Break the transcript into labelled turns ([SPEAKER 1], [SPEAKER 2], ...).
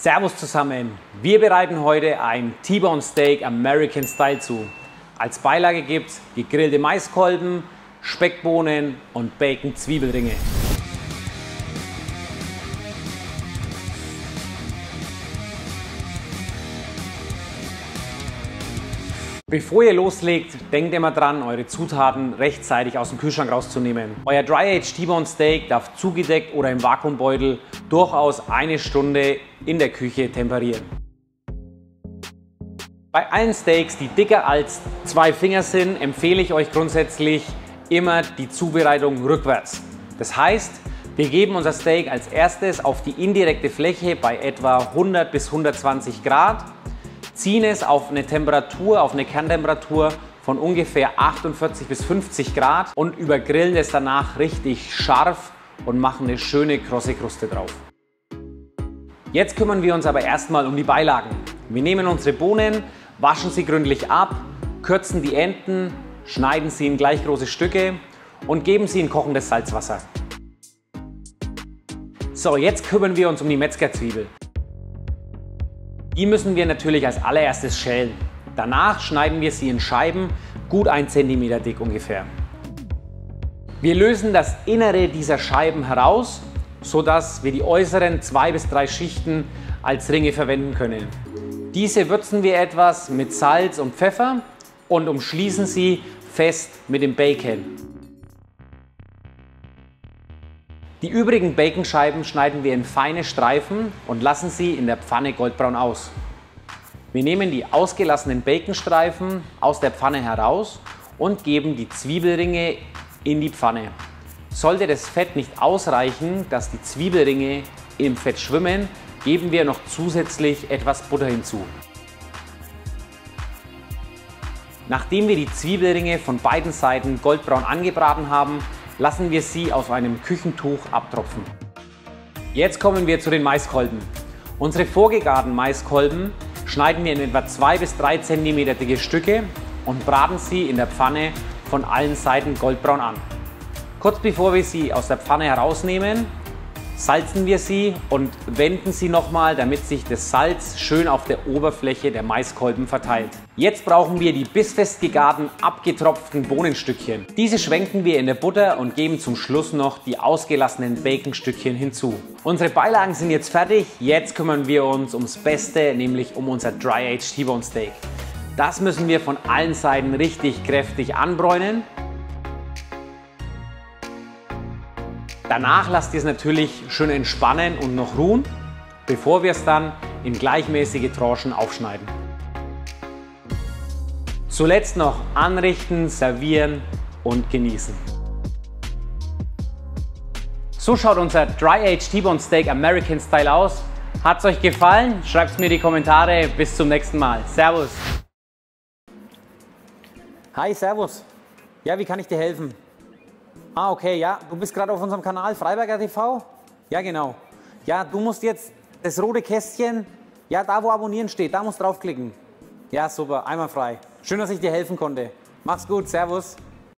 [SPEAKER 1] Servus zusammen, wir bereiten heute ein T-Bone Steak American Style zu. Als Beilage gibt es gegrillte Maiskolben, Speckbohnen und Bacon Zwiebelringe. Bevor ihr loslegt, denkt immer dran, eure Zutaten rechtzeitig aus dem Kühlschrank rauszunehmen. Euer Dry-Aged T-Bone Steak darf zugedeckt oder im Vakuumbeutel durchaus eine Stunde in der Küche temperieren. Bei allen Steaks, die dicker als 2 Finger sind, empfehle ich euch grundsätzlich immer die Zubereitung rückwärts. Das heißt, wir geben unser Steak als erstes auf die indirekte Fläche bei etwa 100 bis 120 Grad, ziehen es auf eine Temperatur, auf eine Kerntemperatur von ungefähr 48 bis 50 Grad und übergrillen es danach richtig scharf und machen eine schöne krosse Kruste drauf. Jetzt kümmern wir uns aber erstmal um die Beilagen. Wir nehmen unsere Bohnen, waschen sie gründlich ab, kürzen die Enden, schneiden sie in gleich große Stücke und geben sie in kochendes Salzwasser. So, jetzt kümmern wir uns um die Metzgerzwiebel. Die müssen wir natürlich als allererstes schälen. Danach schneiden wir sie in Scheiben, gut 1 cm dick ungefähr. Wir lösen das Innere dieser Scheiben heraus, sodass wir die äußeren 2 bis 3 Schichten als Ringe verwenden können. Diese würzen wir etwas mit Salz und Pfeffer und umschließen sie fest mit dem Bacon. Die übrigen Baconscheiben schneiden wir in feine Streifen und lassen sie in der Pfanne goldbraun aus. Wir nehmen die ausgelassenen Baconstreifen aus der Pfanne heraus und geben die Zwiebelringe in die Pfanne. Sollte das Fett nicht ausreichen, dass die Zwiebelringe im Fett schwimmen, geben wir noch zusätzlich etwas Butter hinzu. Nachdem wir die Zwiebelringe von beiden Seiten goldbraun angebraten haben, lassen wir sie auf einem Küchentuch abtropfen. Jetzt kommen wir zu den Maiskolben. Unsere vorgegarten Maiskolben schneiden wir in etwa 2 bis 3 cm dicke Stücke und braten sie in der Pfanne von allen Seiten goldbraun an. Kurz bevor wir sie aus der Pfanne herausnehmen, salzen wir sie und wenden sie nochmal, damit sich das Salz schön auf der Oberfläche der Maiskolben verteilt. Jetzt brauchen wir die bissfest gegarten, abgetropften Bohnenstückchen. Diese schwenken wir in der Butter und geben zum Schluss noch die ausgelassenen Baconstückchen hinzu. Unsere Beilagen sind jetzt fertig, jetzt kümmern wir uns ums Beste, nämlich um unser Dry-Aged T-Bone Steak. Das müssen wir von allen Seiten richtig kräftig anbräunen. Danach lasst ihr es natürlich schön entspannen und noch ruhen, bevor wir es dann in gleichmäßige Tranchen aufschneiden. Zuletzt noch anrichten, servieren und genießen. So schaut unser Dry-Aged T-Bone Steak American Style aus. Hat es euch gefallen? Schreibt es mir in die Kommentare. Bis zum nächsten Mal. Servus. Hi, servus. Ja, wie kann ich dir helfen? Ah, okay, ja, du bist gerade auf unserem Kanal Freiberger TV? Ja, genau. Ja, du musst jetzt das rote Kästchen, ja, da wo abonnieren steht, da musst du draufklicken. Ja, super, einmal frei. Schön, dass ich dir helfen konnte. Mach's gut, servus.